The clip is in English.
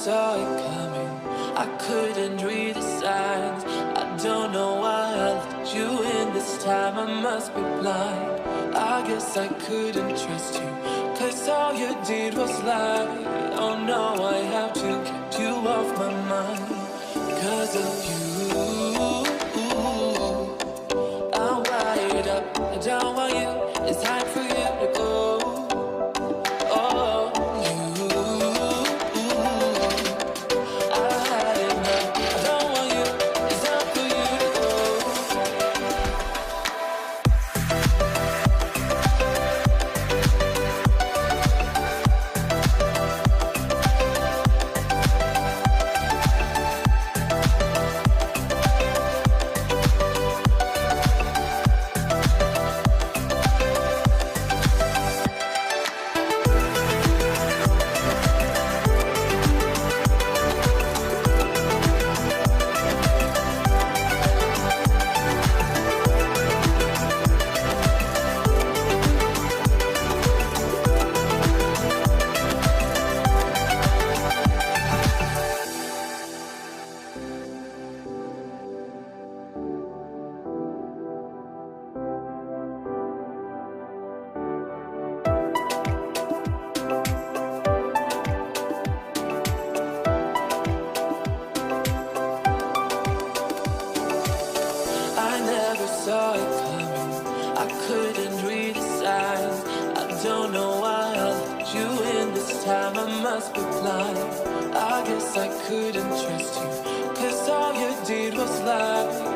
saw it coming. I couldn't read the signs. I don't know why I let you in this time. I must be blind. I guess I couldn't trust you, 'cause all you did was lie. Oh no, I have to keep you off my mind. 'Cause of you, I'm wired up. I don't want you. It's time for you to go. Oh, you, I had enough. I don't want you. It's time for you to go. I never saw it coming. I couldn't read the signs. I don't know why I let you in this time. I must be blind. I guess I couldn't trust you, 'cause all you did was lie.